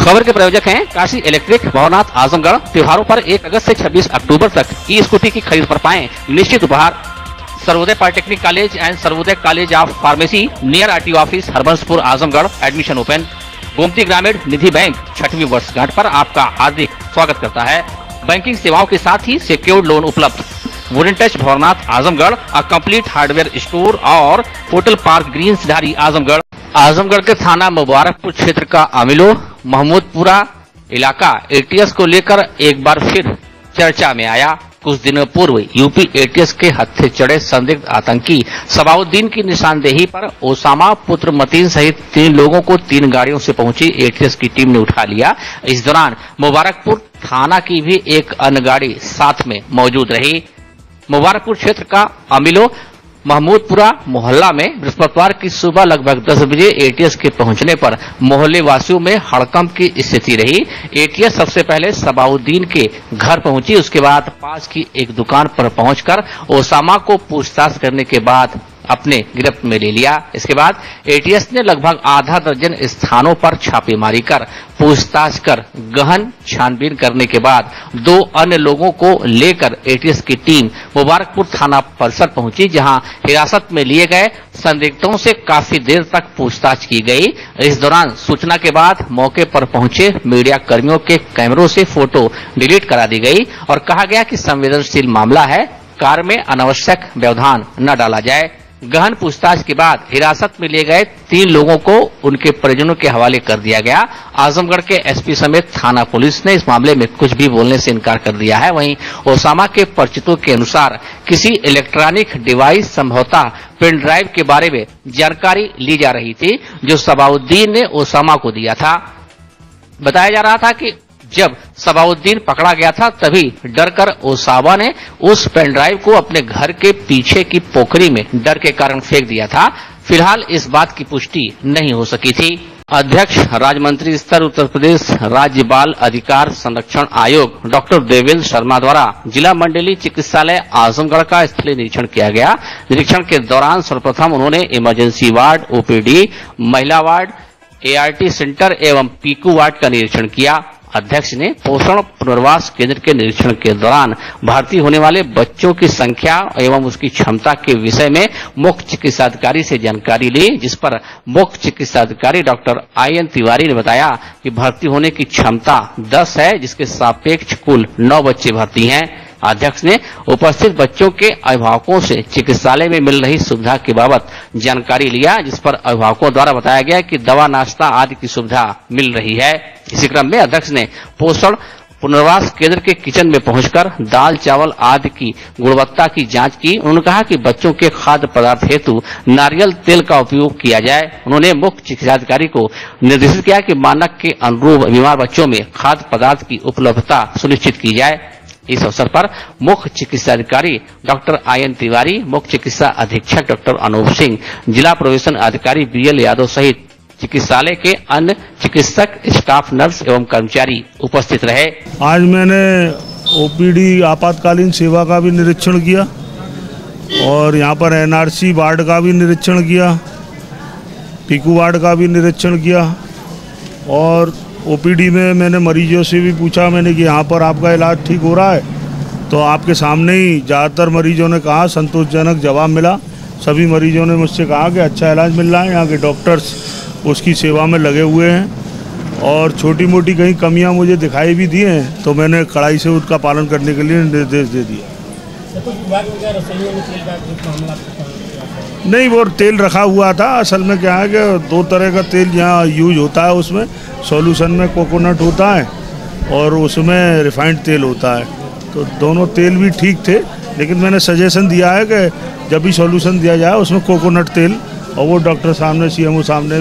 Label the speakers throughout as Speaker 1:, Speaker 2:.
Speaker 1: खबर के प्रायोजक हैं काशी इलेक्ट्रिक, भवनाथ, आजमगढ़। त्योहारों पर 1 अगस्त से 26 अक्टूबर तक ई स्कूटी की खरीद पर पाएं निश्चित उपहार। Sarvodaya polytechnic college and Sarvodaya college of pharmacy near RTO office, Harbanspur, Azamgarh. Admission open. Gomti Gramin Nidhi bank 6वीं वर्षगांठ पर आपका हार्दिक स्वागत करता है। बैंकिंग सेवाओं के साथ ही सिक्योर्ड लोन उपलब्ध। Wooden touch, Bhavnath, Azamgarh. A complete hardware store और होटल पार्क ग्रीन सिधारी, आजमगढ़। आजमगढ़ के थाना मुबारकपुर क्षेत्र का अमिलो महमूदपुरा इलाका एटीएस को लेकर एक बार फिर चर्चा में आया। कुछ दिनों पूर्व यूपी एटीएस के हत्थे चढ़े संदिग्ध आतंकी सबाउद्दीन की निशानदेही पर ओसामा पुत्र मतीन सहित 3 लोगों को 3 गाड़ियों से पहुंची एटीएस की टीम ने उठा लिया। इस दौरान मुबारकपुर थाना की भी एक अन्य गाड़ी साथ में मौजूद रही। मुबारकपुर क्षेत्र का अमिलो महमूदपुरा मोहल्ला में बृहस्पतिवार की सुबह लगभग 10 बजे एटीएस के पहुंचने पर मोहल्ले वासियों में हड़कंप की स्थिति रही। एटीएस सबसे पहले सबाउद्दीन के घर पहुंची, उसके बाद पास की एक दुकान पर पहुंचकर ओसामा को पूछताछ करने के बाद अपने गिरफ्त में ले लिया। इसके बाद एटीएस ने लगभग आधा दर्जन स्थानों पर छापेमारी कर पूछताछ कर गहन छानबीन करने के बाद 2 अन्य लोगों को लेकर एटीएस की टीम मुबारकपुर थाना परिसर पहुंची, जहां हिरासत में लिए गए संदिग्धों से काफी देर तक पूछताछ की गई। इस दौरान सूचना के बाद मौके पर पहुंचे मीडिया कर्मियों के कैमरों से फोटो डिलीट करा दी गई और कहा गया कि संवेदनशील मामला है, कार में अनावश्यक व्यवधान न डाला जाए। गहन पूछताछ के बाद हिरासत में लिए गए 3 लोगों को उनके परिजनों के हवाले कर दिया गया। आजमगढ़ के एसपी समेत थाना पुलिस ने इस मामले में कुछ भी बोलने से इनकार कर दिया है। वहीं ओसामा के परिचितों के अनुसार किसी इलेक्ट्रॉनिक डिवाइस संभवतः पेन ड्राइव के बारे में जानकारी ली जा रही थी, जो सबाउद्दीन ने ओसामा को दिया था। बताया जा रहा था कि जब सबाउद्दीन पकड़ा गया था तभी डरकर ओसामा ने उस पेन ड्राइव को अपने घर के पीछे की पोखरी में डर के कारण फेंक दिया था। फिलहाल इस बात की पुष्टि नहीं हो सकी थी। अध्यक्ष राज्य मंत्री स्तर उत्तर प्रदेश राज्य बाल अधिकार संरक्षण आयोग डॉक्टर देवेंद्र शर्मा द्वारा जिला मंडलीय चिकित्सालय आजमगढ़ का स्थलीय निरीक्षण किया गया। निरीक्षण के दौरान सर्वप्रथम उन्होंने इमरजेंसी वार्ड, ओपीडी, महिला वार्ड, एआरटी सेंटर एवं पीकू वार्ड का निरीक्षण किया। अध्यक्ष ने पोषण पुनर्वास केंद्र के निरीक्षण के दौरान भर्ती होने वाले बच्चों की संख्या एवं उसकी क्षमता के विषय में मुख्य चिकित्साधिकारी से जानकारी ली, जिस पर मुख्य चिकित्साधिकारी डॉक्टर आईएन तिवारी ने बताया कि भर्ती होने की क्षमता 10 है, जिसके सापेक्ष कुल 9 बच्चे भर्ती हैं। अध्यक्ष ने उपस्थित बच्चों के अभिभावकों से चिकित्सालय में मिल रही सुविधा के बाबत जानकारी लिया, जिस पर अभिभावकों द्वारा बताया गया कि दवा, नाश्ता आदि की सुविधा मिल रही है। इसी क्रम में अध्यक्ष ने पोषण पुनर्वास केंद्र के किचन में पहुंचकर दाल, चावल आदि की गुणवत्ता की जांच की। उन्होंने कहा कि बच्चों के खाद्य पदार्थ हेतु नारियल तेल का उपयोग किया जाए। उन्होंने मुख्य चिकित्साधिकारी को निर्देशित किया कि मानक के अनुरूप बीमार बच्चों में खाद्य पदार्थ की उपलब्धता सुनिश्चित की जाए। इस अवसर पर मुख्य चिकित्साधिकारी डॉक्टर आईएन तिवारी, मुख्य चिकित्सा अधीक्षक डॉक्टर अनूप सिंह, जिला प्रोबेशन अधिकारी बीएल यादव सहित चिकित्सालय के अन्य चिकित्सक, स्टाफ, नर्स एवं कर्मचारी उपस्थित रहे।
Speaker 2: आज मैंने ओपीडी आपातकालीन सेवा का भी निरीक्षण किया और यहाँ पर एनआरसी वार्ड का भी निरीक्षण किया, पीकू वार्ड का भी निरीक्षण किया और ओपीडी में मैंने मरीजों से भी पूछा मैंने कि यहाँ पर आपका इलाज ठीक हो रहा है, तो आपके सामने ही ज़्यादातर मरीजों ने कहा, संतोषजनक जवाब मिला। सभी मरीजों ने मुझसे कहा कि अच्छा इलाज मिल रहा है, यहाँ के डॉक्टर्स उसकी सेवा में लगे हुए हैं और छोटी मोटी कहीं कमियाँ मुझे दिखाई भी दी हैं तो मैंने कड़ाई से उसका पालन करने के लिए निर्देश दे दिया। नहीं, वो तेल रखा हुआ था। असल में क्या है कि 2 तरह का तेल यहाँ यूज होता है, उसमें सॉल्यूशन में कोकोनट होता है और उसमें रिफाइंड तेल होता है, तो दोनों तेल भी ठीक थे, लेकिन मैंने सजेशन दिया है कि जब भी सॉल्यूशन दिया जाए उसमें कोकोनट तेल, और वो डॉक्टर सामने, सीएमओ सामने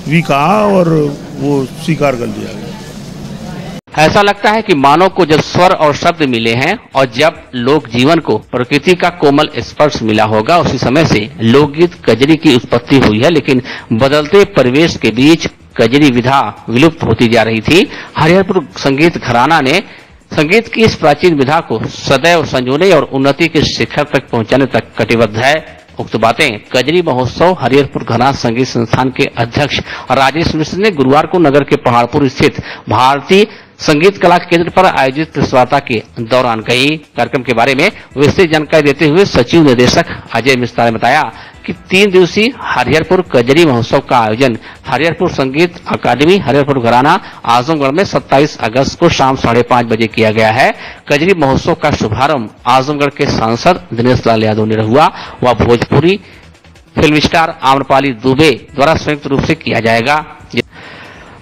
Speaker 2: भी कहा और वो स्वीकार कर लिया गया।
Speaker 1: ऐसा लगता है कि मानव को जब स्वर और शब्द मिले हैं और जब लोक जीवन को प्रकृति का कोमल स्पर्श मिला होगा, उसी समय से लोकगीत कजरी की उत्पत्ति हुई है। लेकिन बदलते परिवेश के बीच कजरी विधा विलुप्त होती जा रही थी। हरिहरपुर संगीत घराना ने संगीत की इस प्राचीन विधा को सदैव संजोने और उन्नति के शिखर तक पहुंचाने तक कटिबद्ध है। उक्त बातें कजरी महोत्सव हरिहरपुर घराना संगीत संस्थान के अध्यक्ष राजेश मिश्र ने गुरुवार को नगर के पहाड़पुर स्थित भारतीय संगीत कला केंद्र पर आयोजित प्रेस वार्ता के दौरान कही। कार्यक्रम के बारे में विस्तृत जानकारी देते हुए सचिव निदेशक अजय मिश्रा ने बताया कि 3 दिवसीय हरिहरपुर कजरी महोत्सव का आयोजन हरिहरपुर संगीत अकादमी हरिहरपुर घराना आजमगढ़ में 27 अगस्त को शाम 5:30 बजे किया गया है। कजरी महोत्सव का शुभारंभ आजमगढ़ के सांसद दिनेश लाल यादव निरहुआ व भोजपुरी फिल्म स्टार आम्रपाली दुबे द्वारा संयुक्त रूप से किया जाएगा,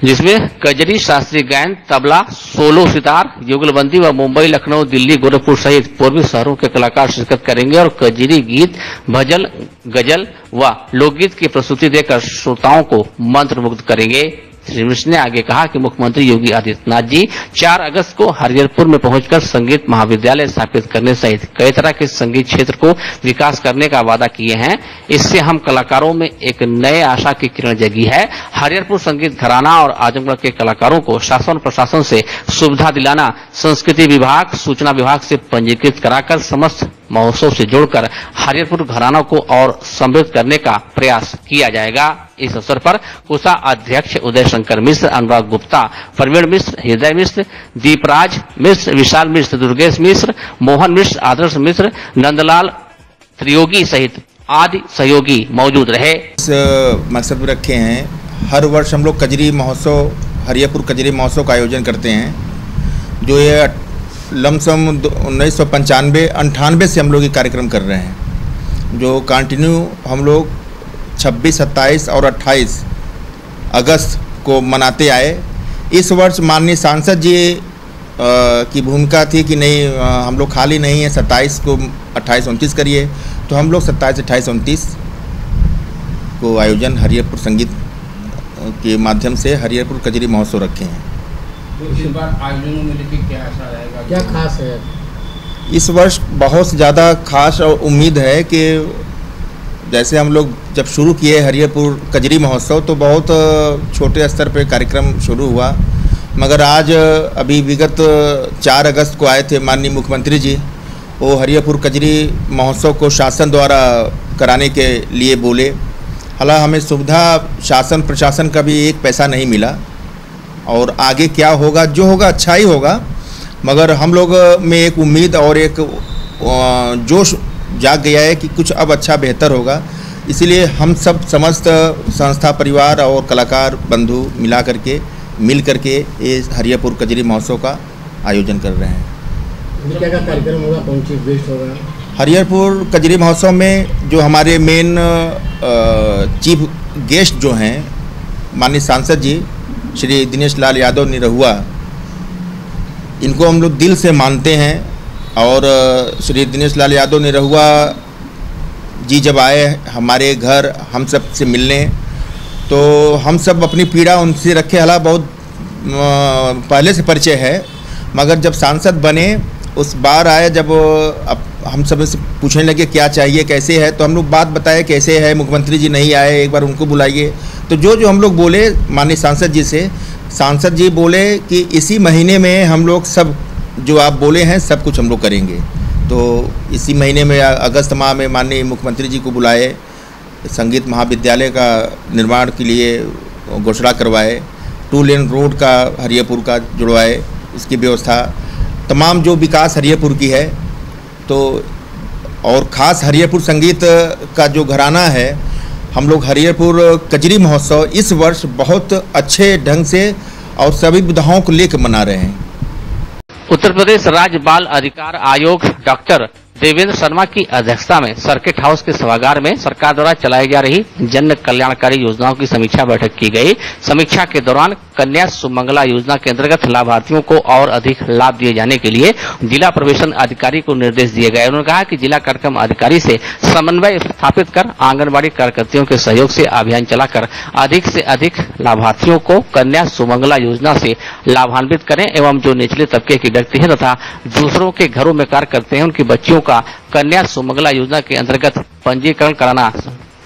Speaker 1: जिसमें कजरी, शास्त्रीय गायन, तबला, सोलो सितार, युगलबंदी व मुंबई, लखनऊ, दिल्ली, गोरखपुर सहित पूर्वी शहरों के कलाकार शिरकत करेंगे और कजरी गीत, भजन, गजल व लोकगीत की प्रस्तुति देकर श्रोताओं को मंत्रमुग्ध करेंगे। श्री मिश्र ने आगे कहा कि मुख्यमंत्री योगी आदित्यनाथ जी 4 अगस्त को हरिहरपुर में पहुंचकर संगीत महाविद्यालय स्थापित करने सहित कई तरह के संगीत क्षेत्र को विकास करने का वादा किए हैं। इससे हम कलाकारों में एक नए आशा की किरण जगी है। हरिहरपुर संगीत घराना और आजमगढ़ के कलाकारों को शासन प्रशासन से सुविधा दिलाना, संस्कृति विभाग, सूचना विभाग से पंजीकृत कराकर समस्त महोत्सव से जोड़कर हरिहरपुर घराना को और समृद्ध करने का प्रयास किया जाएगा। इस अवसर पर कुसा अध्यक्ष उदय शंकर मिश्र, अनुराग गुप्ता, प्रवीण मिश्र, हृदय मिश्र, दीपराज मिश्र, विशाल मिश्र, दुर्गेश मिश्र, मोहन मिश्र, आदर्श मिश्र, नंदलाल त्रियोगी सहित आदि सहयोगी मौजूद रहे।
Speaker 3: इस मकसद रखे हैं, हर वर्ष हम लोग कजरी महोत्सव, हरिहरपुर कजरी महोत्सव का आयोजन करते हैं, जो ये लमसम 1995-98 से हम लोग ये कार्यक्रम कर रहे हैं, जो कंटिन्यू हम लोग 26, 27 और 28 अगस्त को मनाते आए। इस वर्ष माननीय सांसद जी की भूमिका थी कि नहीं, हम लोग खाली नहीं है, 27 को 28, 29 करिए, तो हम लोग 27, 28, 29 को आयोजन हरिहरपुर संगीत के माध्यम से हरिहरपुर कजरी महोत्सव रखे हैं।
Speaker 4: तो इस बार आयोजनों में लेके क्या ऐसा रहेगा, क्या खास है?
Speaker 3: इस वर्ष बहुत ज़्यादा खास और उम्मीद है कि जैसे हम लोग जब शुरू किए हरिहरपुर कजरी महोत्सव तो बहुत छोटे स्तर पे कार्यक्रम शुरू हुआ, मगर आज अभी विगत 4 अगस्त को आए थे माननीय मुख्यमंत्री जी, वो हरिहरपुर कजरी महोत्सव को शासन द्वारा कराने के लिए बोले। हालांकि हमें सुविधा शासन प्रशासन का भी एक पैसा नहीं मिला, और आगे क्या होगा, जो होगा अच्छा ही होगा, मगर हम लोग में एक उम्मीद और एक जोश जाग गया है कि कुछ अब अच्छा बेहतर होगा। इसीलिए हम सब समस्त संस्था परिवार और कलाकार बंधु मिल करके ये हरिहरपुर कजरी महोत्सव का आयोजन कर रहे हैं।
Speaker 4: क्या कार्यक्रम होगा, कौन सी बेस्ट होगा?
Speaker 3: हरिहरपुर कजरी महोत्सव में जो हमारे मेन चीफ गेस्ट जो हैं माननीय सांसद जी श्री दिनेश लाल यादव निरहुआ, इनको हम लोग दिल से मानते हैं, और श्री दिनेश लाल यादव निरहुआ जी जब आए हमारे घर हम सब से मिलने, तो हम सब अपनी पीड़ा उनसे रखे। हालांकि बहुत पहले से परिचय है, मगर जब सांसद बने उस बार आए, जब हम सब से पूछने लगे क्या चाहिए, कैसे है, तो हम लोग बात बताए कैसे है, मुख्यमंत्री जी नहीं आए, एक बार उनको बुलाइए। तो जो हम लोग बोले माननीय सांसद जी से, सांसद जी बोले कि इसी महीने में हम लोग सब जो आप बोले हैं सब कुछ हम लोग करेंगे। तो इसी महीने में अगस्त माह में माननीय मुख्यमंत्री जी को बुलाए, संगीत महाविद्यालय का निर्माण के लिए घोषणा करवाए, 2 लेन रोड का हरिहरपुर का जुड़वाए, इसकी व्यवस्था तमाम जो विकास हरिहरपुर की है। तो और ख़ास हरिहरपुर संगीत का जो घराना है, हम लोग हरिहरपुर कजरी महोत्सव इस वर्ष बहुत अच्छे ढंग से और सभी विधाओं को लेकर मना रहे हैं।
Speaker 1: उत्तर प्रदेश राज्य बाल अधिकार आयोग डॉक्टर देवेंद्र शर्मा की अध्यक्षता में सर्किट हाउस के सभागार में सरकार द्वारा चलाई जा रही जन कल्याणकारी योजनाओं की समीक्षा बैठक की गई। समीक्षा के दौरान कन्या सुमंगला योजना के अंतर्गत लाभार्थियों को और अधिक लाभ दिए जाने के लिए जिला प्रवेशन अधिकारी को निर्देश दिए गए। उन्होंने कहा कि जिला कार्यक्रम अधिकारी से समन्वय स्थापित कर आंगनबाड़ी कार्यकर्तियों के सहयोग से अभियान चलाकर अधिक से अधिक लाभार्थियों को कन्या सुमंगला योजना से लाभान्वित करें एवं जो निचले तबके की व्यक्ति है तथा दूसरों के घरों में कार्य करते हैं उनकी बच्चियों का कन्या सुमंगला योजना के अंतर्गत पंजीकरण कराना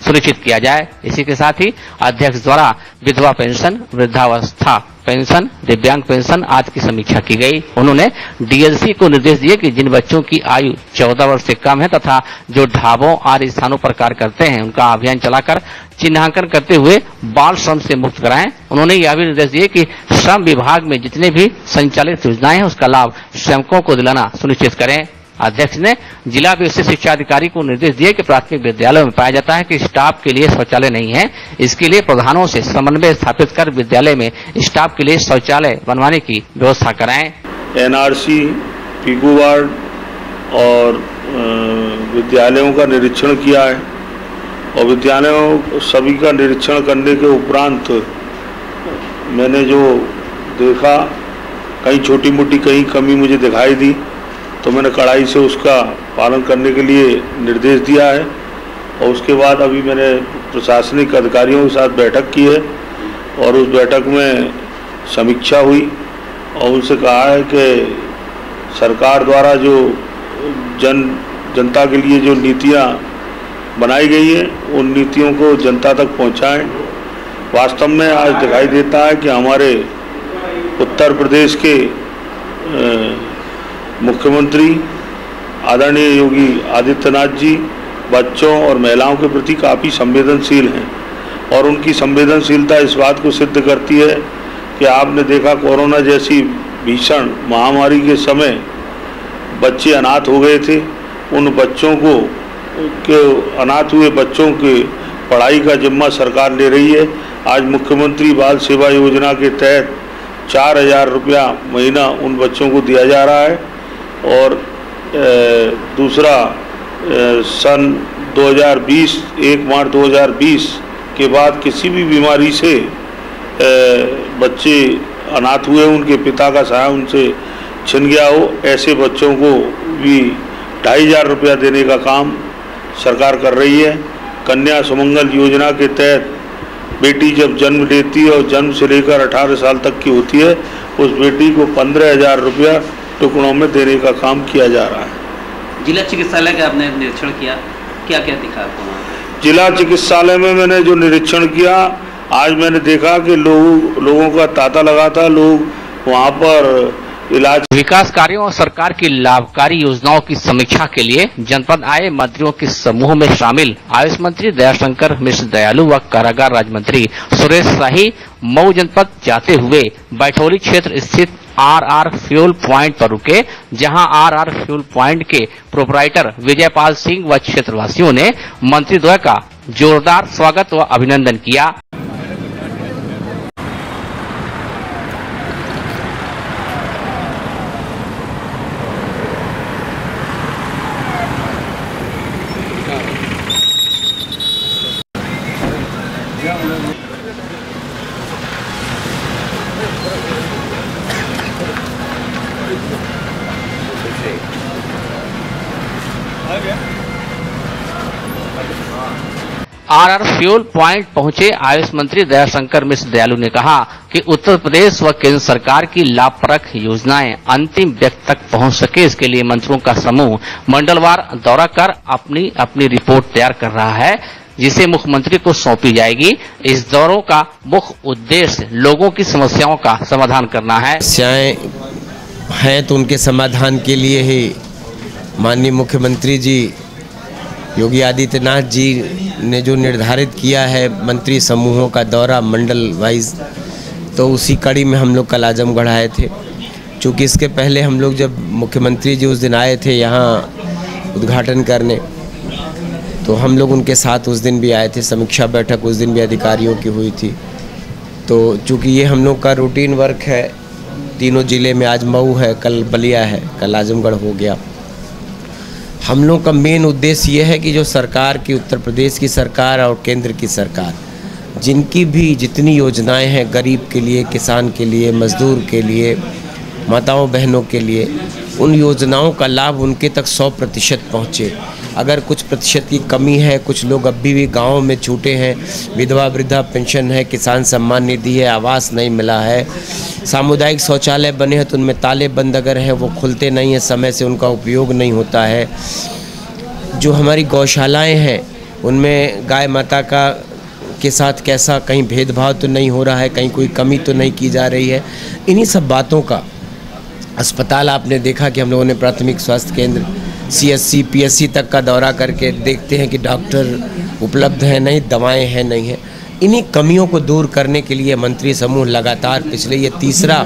Speaker 1: सुनिश्चित किया जाए। इसी के साथ ही अध्यक्ष द्वारा विधवा पेंशन, वृद्धावस्था पेंशन, दिव्यांग पेंशन आदि की समीक्षा की गई। उन्होंने डीएलसी को निर्देश दिए कि जिन बच्चों की आयु 14 वर्ष से कम है तथा जो ढाबों आदि स्थानों पर कार्य करते हैं उनका अभियान चलाकर चिन्हांकन करते हुए बाल श्रम से मुक्त कराएं। उन्होंने यह भी निर्देश दिए कि श्रम विभाग में जितने भी संचालित योजनाएं हैं उसका लाभ श्रमिकों को दिलाना सुनिश्चित करें। अध्यक्ष ने जिला विशेष शिक्षा अधिकारी को निर्देश दिए कि प्राथमिक विद्यालयों में पाया जाता है कि स्टाफ के लिए शौचालय नहीं है, इसके लिए प्रधानों से समन्वय स्थापित कर विद्यालय में स्टाफ के लिए शौचालय बनवाने की व्यवस्था कराएं।
Speaker 2: एनआरसी, पीकू वार्ड और विद्यालयों का निरीक्षण किया है और विद्यालयों सभी का निरीक्षण करने के उपरांत मैंने जो देखा कहीं छोटी मोटी कहीं कमी मुझे दिखाई दी तो मैंने कड़ाई से उसका पालन करने के लिए निर्देश दिया है और उसके बाद अभी मैंने प्रशासनिक अधिकारियों के साथ बैठक की है और उस बैठक में समीक्षा हुई और उनसे कहा है कि सरकार द्वारा जो जनता के लिए जो नीतियां बनाई गई है उन नीतियों को जनता तक पहुंचाएं। वास्तव में आज दिखाई देता है कि हमारे उत्तर प्रदेश के मुख्यमंत्री आदरणीय योगी आदित्यनाथ जी बच्चों और महिलाओं के प्रति काफ़ी संवेदनशील हैं और उनकी संवेदनशीलता इस बात को सिद्ध करती है कि आपने देखा कोरोना जैसी भीषण महामारी के समय बच्चे अनाथ हो गए थे। उन बच्चों को अनाथ हुए बच्चों के पढ़ाई का जिम्मा सरकार ले रही है। आज मुख्यमंत्री बाल सेवा योजना के तहत 4,000 रुपया महीना उन बच्चों को दिया जा रहा है और दूसरा सन 2020 1 मार्च 2020 के बाद किसी भी बीमारी से बच्चे अनाथ हुए उनके पिता का सहारा उनसे छिन गया हो ऐसे बच्चों को भी 2,500 रुपया देने का काम सरकार कर रही है। कन्या सुमंगल योजना के तहत बेटी जब जन्म लेती है और जन्म से लेकर 18 साल तक की होती है उस बेटी को 15,000 रुपया टुकड़ों में देने का काम किया जा रहा है।
Speaker 5: जिला चिकित्सालय का आपने निरीक्षण किया, क्या क्या दिखा आपको?
Speaker 2: जिला चिकित्सालय में मैंने जो निरीक्षण किया आज मैंने देखा कि लोगों का तांता लगा था, लोग वहाँ पर इलाज।
Speaker 1: विकास कार्यों और सरकार की लाभकारी योजनाओं की समीक्षा के लिए जनपद आए मंत्रियों के समूह में शामिल आयुष मंत्री दयाशंकर मिश्र दयालु व कारागार राज्य मंत्री सुरेश शाही मऊ जनपद जाते हुए बैठौली क्षेत्र स्थित आरआर फ्यूल प्वाइंट पर रुके, जहां आरआर फ्यूल प्वाइंट के प्रोपराइटर विजयपाल सिंह व क्षेत्रवासियों ने मंत्री द्वय का जोरदार स्वागत व अभिनंदन किया। आरआर फ्यूल प्वाइंट पहुंचे आयुष मंत्री दयाशंकर मिश्र दयालु ने कहा कि उत्तर प्रदेश व केंद्र सरकार की लाभप्रद योजनाएं अंतिम व्यक्ति तक पहुंच सके, इसके लिए मंत्रियों का समूह मंडलवार दौरा कर अपनी अपनी रिपोर्ट तैयार कर रहा है, जिसे मुख्यमंत्री को सौंपी जाएगी। इस दौरों का मुख्य उद्देश्य लोगों की समस्याओं का समाधान करना है।
Speaker 6: समस्याएं हैं तो उनके समाधान के लिए ही माननीय मुख्यमंत्री जी योगी आदित्यनाथ जी ने जो निर्धारित किया है मंत्री समूहों का दौरा मंडल वाइज, तो उसी कड़ी में हम लोग कल आजमगढ़ आए थे। चूँकि इसके पहले हम लोग जब मुख्यमंत्री जी उस दिन आए थे यहाँ उद्घाटन करने, तो हम लोग उनके साथ उस दिन भी आए थे। समीक्षा बैठक उस दिन भी अधिकारियों की हुई थी। तो चूँकि ये हम लोग का रूटीन वर्क है, तीनों ज़िले में, आज मऊ है, कल बलिया है, कल आजमगढ़ हो गया। हम लोग का मेन उद्देश्य ये है कि जो सरकार की, उत्तर प्रदेश की सरकार और केंद्र की सरकार, जिनकी भी जितनी योजनाएं हैं गरीब के लिए, किसान के लिए, मजदूर के लिए, माताओं बहनों के लिए, उन योजनाओं का लाभ उनके तक 100% पहुँचे। अगर कुछ प्रतिशत की कमी है, कुछ लोग अभी भी गाँव में छूटे हैं, विधवा वृद्धा पेंशन है, किसान सम्मान निधि है, आवास नहीं मिला है, सामुदायिक शौचालय बने हैं तो उनमें ताले बंद अगर हैं वो खुलते नहीं हैं, समय से उनका उपयोग नहीं होता है। जो हमारी गौशालाएं हैं उनमें गाय माता का के साथ कैसा, कहीं भेदभाव तो नहीं हो रहा है, कहीं कोई कमी तो नहीं की जा रही है। इन्हीं सब बातों का अस्पताल आपने देखा कि हम लोगों ने प्राथमिक स्वास्थ्य केंद्र CSC PSC तक का दौरा करके देखते हैं कि डॉक्टर उपलब्ध हैं नहीं, दवाएं हैं नहीं हैं। इन्हीं कमियों को दूर करने के लिए मंत्री समूह लगातार पिछले ये तीसरा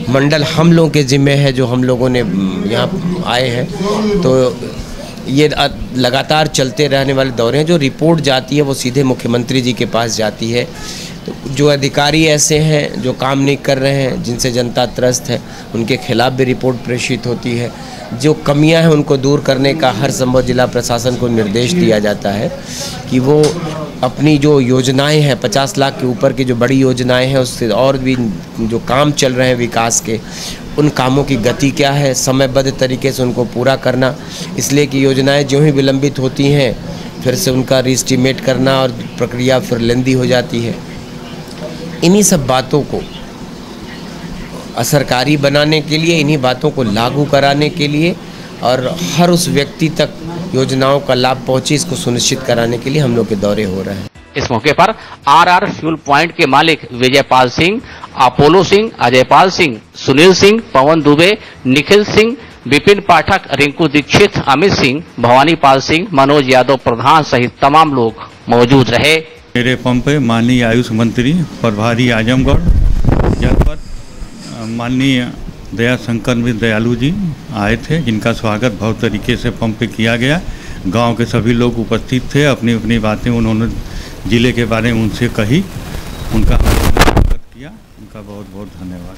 Speaker 6: मंडल हम लोगों के जिम्मे है जो हम लोगों ने यहाँ आए हैं। तो ये लगातार चलते रहने वाले दौरे हैं। जो रिपोर्ट जाती है वो सीधे मुख्यमंत्री जी के पास जाती है। तो जो अधिकारी ऐसे हैं जो काम नहीं कर रहे हैं, जिनसे जनता त्रस्त है, उनके खिलाफ भी रिपोर्ट प्रेषित होती है। जो कमियां हैं उनको दूर करने का हर संभव जिला प्रशासन को निर्देश दिया जाता है कि वो अपनी जो योजनाएं हैं 50 लाख के ऊपर की जो बड़ी योजनाएं हैं, उससे और भी जो काम चल रहे हैं विकास के, उन कामों की गति क्या है, समयबद्ध तरीके से उनको पूरा करना। इसलिए कि योजनाएं जो ही विलंबित होती हैं फिर से उनका रीएस्टिमेट करना और प्रक्रिया फिर लेंदी हो जाती है। इन्हीं सब बातों को असरकारी बनाने के लिए, इन्हीं बातों को लागू कराने के लिए और हर उस व्यक्ति तक योजनाओं का लाभ पहुंचे, इसको सुनिश्चित कराने के लिए हम लोग के दौरे हो रहे हैं।
Speaker 1: इस मौके पर RR फ्यूल पॉइंट के मालिक विजयपाल सिंह, अपोलो सिंह, अजयपाल सिंह, सुनील सिंह, पवन दुबे, निखिल सिंह, विपिन पाठक, रिंकू दीक्षित, अमित सिंह, भवानी पाल सिंह, मनोज यादव प्रधान सहित तमाम लोग मौजूद रहे।
Speaker 7: मेरे पंप पे माननीय आयुष मंत्री प्रभारी आजमगढ़ जनपद माननीय दया शंकर दयालु जी आए थे, जिनका स्वागत भव्य तरीके से पंप पे किया गया। गांव के सभी लोग उपस्थित थे, अपनी अपनी बातें उन्होंने जिले के बारे में उनसे कही, उनका स्वागत किया। उनका बहुत बहुत धन्यवाद।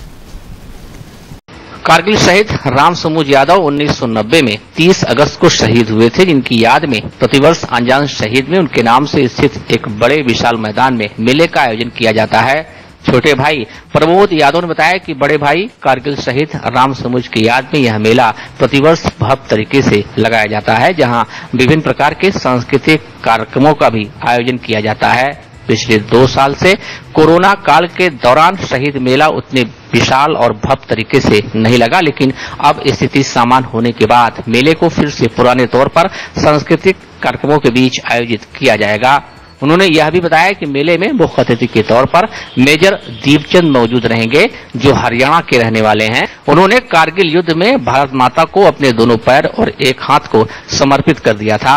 Speaker 1: कारगिल शहीद राम समूज यादव 1990 में 30 अगस्त को शहीद हुए थे, जिनकी याद में प्रतिवर्ष अनजान शहीद में उनके नाम से स्थित एक बड़े विशाल मैदान में मेले का आयोजन किया जाता है। छोटे भाई प्रमोद यादव ने बताया कि बड़े भाई कारगिल शहीद राम समूज की याद में यह मेला प्रतिवर्ष भव्य तरीके से लगाया जाता है, जहां विभिन्न प्रकार के सांस्कृतिक कार्यक्रमों का भी आयोजन किया जाता है। पिछले 2 साल से कोरोना काल के दौरान शहीद मेला उतने विशाल और भव्य तरीके से नहीं लगा, लेकिन अब स्थिति सामान्य होने के बाद मेले को फिर से पुराने तौर पर सांस्कृतिक कार्यक्रमों के बीच आयोजित किया जाएगा। उन्होंने यह भी बताया कि मेले में मुख्य अतिथि के तौर पर मेजर दीपचंद मौजूद रहेंगे, जो हरियाणा के रहने वाले हैं। उन्होंने कारगिल युद्ध में भारत माता को अपने दोनों पैर और एक हाथ को समर्पित कर दिया था।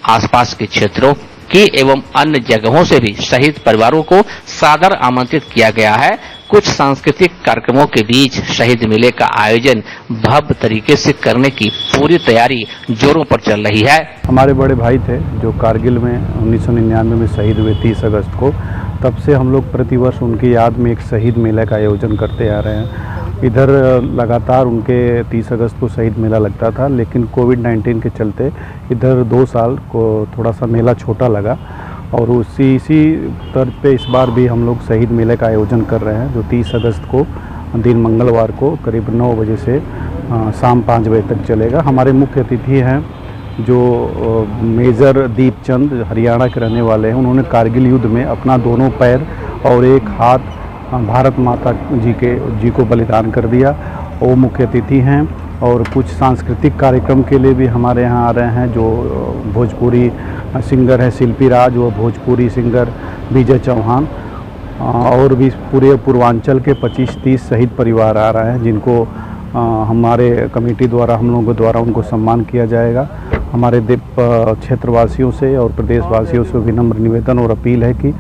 Speaker 1: आसपास के क्षेत्रों की एवं अन्य जगहों से भी शहीद परिवारों को सादर आमंत्रित किया गया है। कुछ सांस्कृतिक कार्यक्रमों के बीच शहीद मेले का आयोजन भव्य तरीके से करने की पूरी तैयारी जोरों पर चल रही है।
Speaker 8: हमारे बड़े भाई थे जो कारगिल में 1999 में शहीद हुए 30 अगस्त को, तब से हम लोग प्रतिवर्ष उनकी याद में एक शहीद मेले का आयोजन करते आ रहे हैं। इधर लगातार उनके 30 अगस्त को शहीद मेला लगता था, लेकिन कोविड-19 के चलते इधर 2 साल को थोड़ा सा मेला छोटा लगा और इसी तर्ज पे इस बार भी हम लोग शहीद मेले का आयोजन कर रहे हैं, जो 30 अगस्त को दिन मंगलवार को करीब 9 बजे से शाम 5 बजे तक चलेगा। हमारे मुख्य अतिथि हैं जो मेजर दीपचंद, हरियाणा के रहने वाले हैं। उन्होंने कारगिल युद्ध में अपना दोनों पैर और एक हाथ भारत माता जी को बलिदान कर दिया। वो मुख्य अतिथि हैं। और कुछ सांस्कृतिक कार्यक्रम के लिए भी हमारे यहाँ आ रहे हैं, जो भोजपुरी सिंगर है शिल्पी राज, वो भोजपुरी सिंगर विजय चौहान, और भी पूरे पूर्वांचल के 25-30 शहीद परिवार आ रहे हैं, जिनको हमारे कमेटी द्वारा, हम लोगों के द्वारा उनको सम्मान किया जाएगा। हमारे क्षेत्रवासियों से और प्रदेशवासियों से विनम्र निवेदन और अपील है कि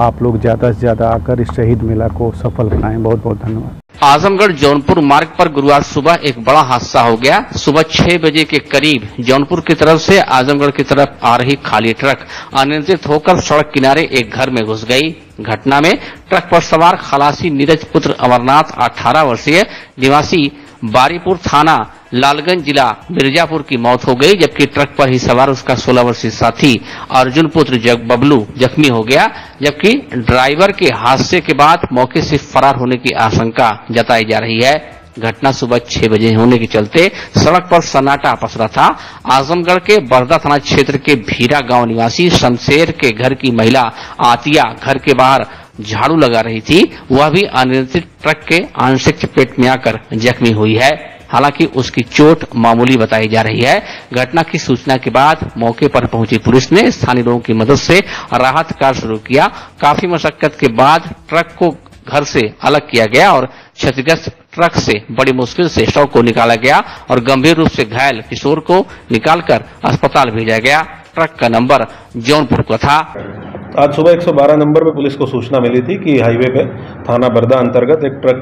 Speaker 8: आप लोग ज़्यादा से ज़्यादा आकर इस शहीद मेला को सफल बनाएं। बहुत बहुत धन्यवाद।
Speaker 1: आजमगढ़ जौनपुर मार्ग पर गुरुवार सुबह एक बड़ा हादसा हो गया। सुबह 6 बजे के करीब जौनपुर की तरफ से आजमगढ़ की तरफ आ रही खाली ट्रक अनियंत्रित होकर सड़क किनारे एक घर में घुस गई। घटना में ट्रक पर सवार खलासी नीरज पुत्र अमरनाथ 18 वर्षीय निवासी बारीपुर थाना लालगंज जिला मिर्जापुर की मौत हो गई, जबकि ट्रक पर ही सवार उसका 16 वर्षीय साथी अर्जुन पुत्र बबलू जख्मी हो गया। जबकि ड्राइवर के हादसे के बाद मौके से फरार होने की आशंका जताई जा रही है। घटना सुबह 6 बजे होने के चलते सड़क पर सन्नाटा पसरा था। आजमगढ़ के बरदा थाना क्षेत्र के भीरा गांव निवासी शमशेर के घर की महिला आतिया घर के बाहर झाड़ू लगा रही थी। वह भी अनियंत्रित ट्रक के आंशिक चपेट में आकर जख्मी हुई है। हालांकि उसकी चोट मामूली बताई जा रही है। घटना की सूचना के बाद मौके पर पहुंची पुलिस ने स्थानीय लोगों की मदद से राहत कार्य शुरू किया। काफी मशक्कत के बाद ट्रक को घर से अलग किया गया और क्षतिग्रस्त ट्रक से बड़ी मुश्किल से शव को निकाला गया और गंभीर रूप से घायल किशोर को निकालकर अस्पताल भेजा गया। ट्रक का नंबर जौनपुर का था।
Speaker 9: आज सुबह 112 नंबर पे पुलिस को सूचना मिली थी कि हाईवे पे थाना बरदा अंतर्गत एक ट्रक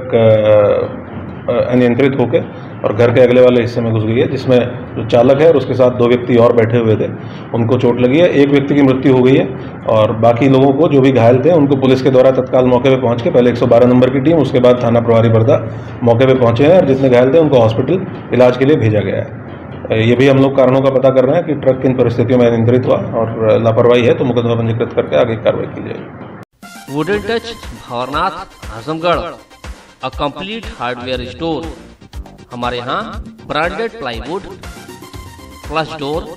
Speaker 9: अनियंत्रित होकर और घर के अगले वाले हिस्से में घुस गई है, जिसमें जो चालक है और उसके साथ 2 व्यक्ति और बैठे हुए थे, उनको चोट लगी है। एक व्यक्ति की मृत्यु हो गई है और बाकी लोगों को जो भी घायल थे उनको पुलिस के द्वारा तत्काल मौके पे पहुंच के पहले 112 नंबर की टीम, उसके बाद थाना प्रभारी बरदा मौके पे पहुंचे हैं और जितने घायल थे उनको हॉस्पिटल इलाज के लिए भेजा गया है। ये भी हम लोग कारणों का पता कर रहे हैं कि ट्रक किन परिस्थितियों में अनियंत्रित हुआ और लापरवाही है तो मुकदमा पंजीकृत करके आगे कार्रवाई की जाएगी।
Speaker 10: Wooden touch Bhanwarnath Azamgarh, a complete hardware store. हमारे यहाँ branded plywood, flush door,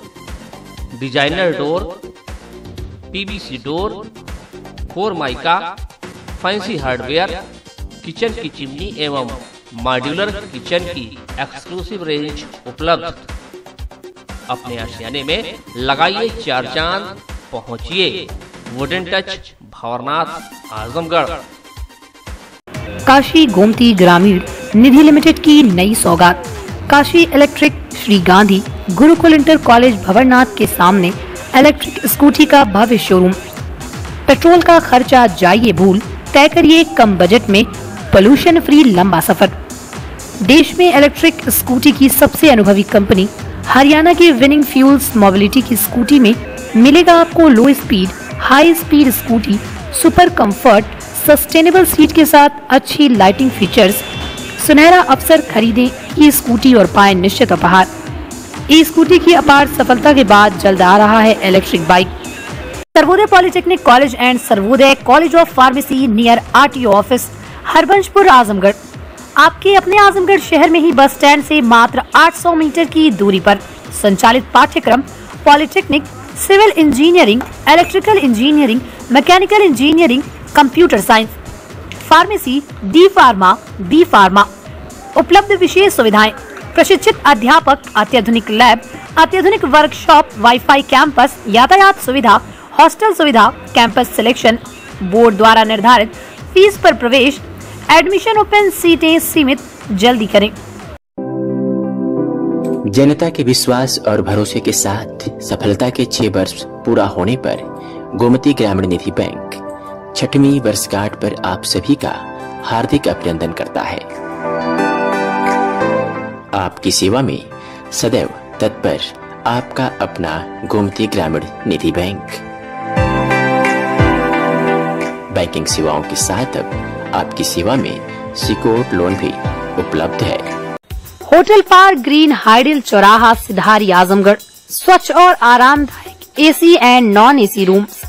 Speaker 10: designer door, PVC door, Formica, fancy hardware, kitchen की चिमनी एवं मॉड्यूलर किचन की एक्सक्लूसिव रेंज उपलब्ध। अपने आशियाने में लगाइए 4 चांद, पहुंचिए wooden touch Bhanwarnath Azamgarh.
Speaker 11: Kashi Gomti Gramin Nidhi limited की नई सौगात। Kashi electric Shri Gandhi Gurukul inter college Bhanwarnath के सामने इलेक्ट्रिक स्कूटी का भव्य शोरूम। पेट्रोल का खर्चा जाइए भूल, तय करिए कम बजट में पोल्यूशन फ्री लंबा सफर। देश में इलेक्ट्रिक स्कूटी की सबसे अनुभवी कंपनी हरियाणा की विनिंग फ्यूल्स मोबिलिटी की स्कूटी में मिलेगा आपको लो speed, high speed scooty, super comfort, sustainable seat के साथ अच्छी लाइटिंग फीचर्स। सुनहरा अवसर खरीदें ई स्कूटी और पाएं निश्चित उपहार। ई स्कूटी की अपार सफलता के बाद जल्द आ रहा है electric bike. Sarvodaya polytechnic college and Sarvodaya college of pharmacy near RTO office, Harbanspur, Azamgarh. आपके अपने आजमगढ़ शहर में ही बस स्टैंड से मात्र 800 मीटर की दूरी पर संचालित पाठ्यक्रम polytechnic, civil engineering, electrical engineering, mechanical engineering, computer science, pharmacy, D pharma, B pharma. उपलब्ध विशेष सुविधाएं: प्रशिक्षित अध्यापक, अत्याधुनिक लैब, अत्याधुनिक वर्कशॉप, वाईफाई कैंपस, यातायात सुविधा, हॉस्टल सुविधा, कैंपस सिलेक्शन, बोर्ड द्वारा निर्धारित फीस पर प्रवेश, एडमिशन ओपन, सीटें सीमित, जल्दी करें।
Speaker 12: जनता के विश्वास और भरोसे के साथ सफलता के 6 वर्ष पूरा होने पर गोमती ग्रामीण निधि बैंक 6वीं वर्षगांठ पर आप सभी का हार्दिक अभिनंदन करता है। आपकी सेवा में सदैव तत्पर आपका अपना गोमती ग्रामीण निधि बैंक। बैंकिंग सेवाओं के साथ अब आपकी सेवा में सिक्योर्ड लोन भी उपलब्ध है।
Speaker 11: होटल पार्क ग्रीन हाइडल चौराहा, सिधारी, आजमगढ़। स्वच्छ और आरामदायक AC and non AC rooms,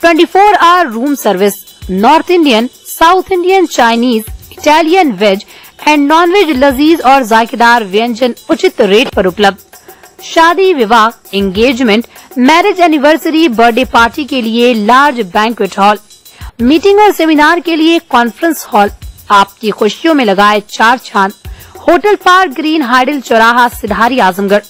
Speaker 11: 24 hour room service, North Indian, South Indian, Chinese, Italian, veg and non veg लजीज और जायकेदार व्यंजन उचित रेट पर उपलब्ध। शादी, विवाह, engagement, marriage anniversary, birthday party के लिए लार्ज बैंक्वेट हॉल, मीटिंग और सेमिनार के लिए कॉन्फ्रेंस हॉल। आपकी खुशियों में लगाए 4 चांद। होटल पार्क ग्रीन हाइडल चौराहा, सिधारी, आजमगढ़।